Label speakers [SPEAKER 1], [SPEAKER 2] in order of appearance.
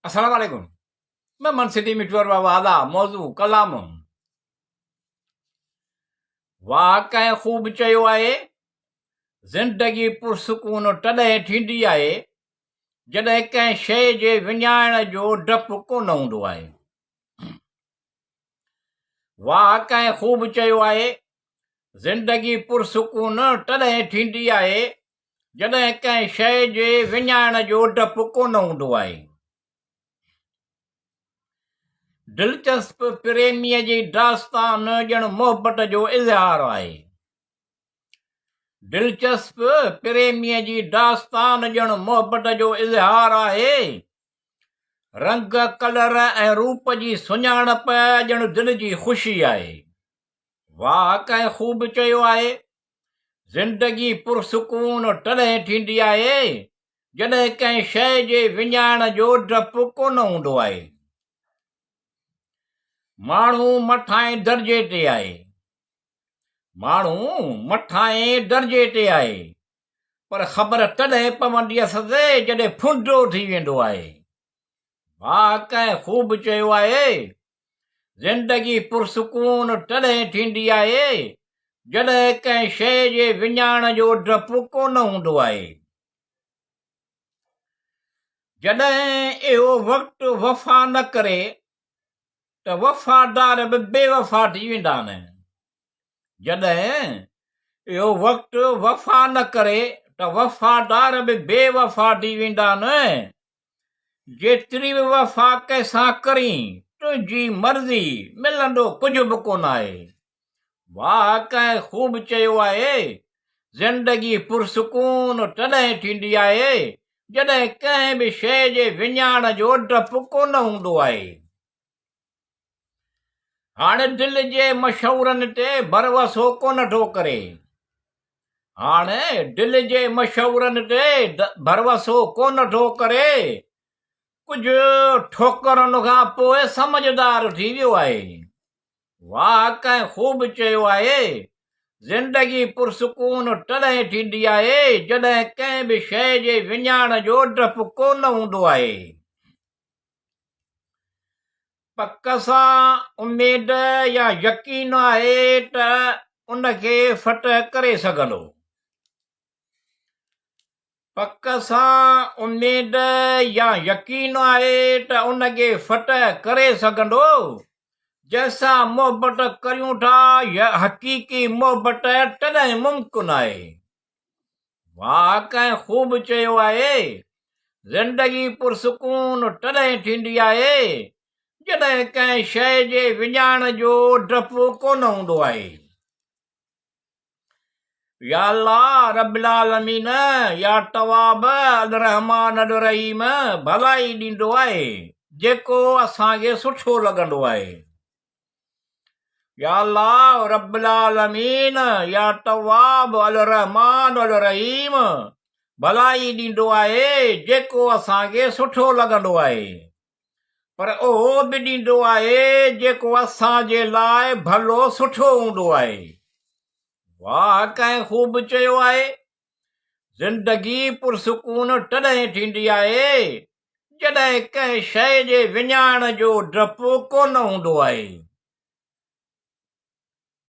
[SPEAKER 1] अस्सलाम वालेकुम। मैं मनसिटी मिठवर वादा मौजू क़लाम। वाह कंहिं ख़ूब चयो आहे, ज़िंदगी पुरसकून तॾहिं थींदी आहे जॾहिं कंहिं शइ जे विञाइण जो डपु कोन हूंदो आहे। वाह कंहिं ख़ूब चयो आहे, ज़िंदगी पुरसकून तॾहिं थींदी आहे जॾहिं कंहिं शइ जे विञाइण जो डपु कोन हूंदो आहे। दिलचस्प प्रेमीअ जी दास्तान ॼण मोहबत जो इज़हार आहे। दिलचस्प प्रेमीअ जी दास्तान ॼण मोहबत जो इज़हार आहे। रंग कलर ऐं रूप जी सुञाणप ॼण दिल जी ख़ुशी आहे। वाह कंहिं ख़ूब चयो आहे, ज़िंदगी पुरसकून तॾहिं थींदी आहे जॾहिं कंहिं शइ जे विञाइण जो डपु कोन हूंदो आहे। माण्हू मथां दर्जे ते आहे, माण्हू मथां दर्जे ते आहे, पर ख़बर तॾहिं पवंदी अथसि जॾहिं फुंडो थी वेंदो आहे। वाह कंहिं ख़ूब चयो आहे, ज़िंदगी पुरसकून तॾहिं थींदी आहे जॾहिं कंहिं शइ जे विञाइण जो डपु कोन हूंदो आहे। जॾहिं इहो वक़्तु वफ़ा न करे त वफ़ादार बि बेवफ़ा थी वेंदा आहिनि। जॾहिं इहो वक़्तु वफ़ा न करे त वफ़ादार बि बेवफ़ा थी वेंदा आहिनि। जेतिरी बि वफ़ा कंहिंसां करी तुंहिंजी मर्ज़ी मिलंदो कुझु बि कोन आहे। वाह कंहिं ख़ूब चयो आहे, ज़िंदगी पुरसकून तॾहिं थींदी आहे जॾहिं कंहिं बि शइ जे विञाइण जो डपु कोन हूंदो आहे। हाणे दिल जे मशहूरनि ते भरवसो कोन थो करे, हाणे दिल जे मशहूरनि ते भरवसो कोन थो करे। कुझु ठोकरनि खां पोइ समझदार थी वियो आहे। वाह कंहिं ख़ूब चयो आहे, ज़िंदगी पुरसकून तॾहिं थींदी आहे जॾहिं कंहिं बि शइ जे विञाइण जो डपु कोन हूंदो आहे। पक सां उमेद या यकीन आहे त उनखे फतह करे सघंदो। पक सां उमेद या यकीन आहे त उनखे फतह करे सघंदो। जंहिंसां मोहबत करियूं था या हक़ीक़ी मोहबत तॾहिं मुमकिन आहे। वाह कंहिं ख़ूब चयो आहे, ज़िंदगी पुरसकून तॾहिं थींदी आहे जॾहिं कंहिं शइ जे विञाइण जो डपु कोन हूंदो आहे। या अल्लाह रब्बिल आलमीन, या तवाब अल रहमान अल रहीम, भलाई ॾींदो आहे जेको असांखे सुठो लॻंदो आहे। या अल्लाह रब्बिल आलमीन, या तवाब अल रहमान अल रहीम, भलाई ॾींदो आहे जेको असांखे सुठो लॻंदो आहे, पर उहो बि ॾींदो आहे जेको असांजे लाइ भलो सुठो हूंदो आहे। वाह कंहिं ख़ूब चयो आहे, ज़िंदगी पुरसकून तॾहिं थींदी आहे जॾहिं कंहिं शइ जे विञाइण जो डपु कोन हूंदो आहे।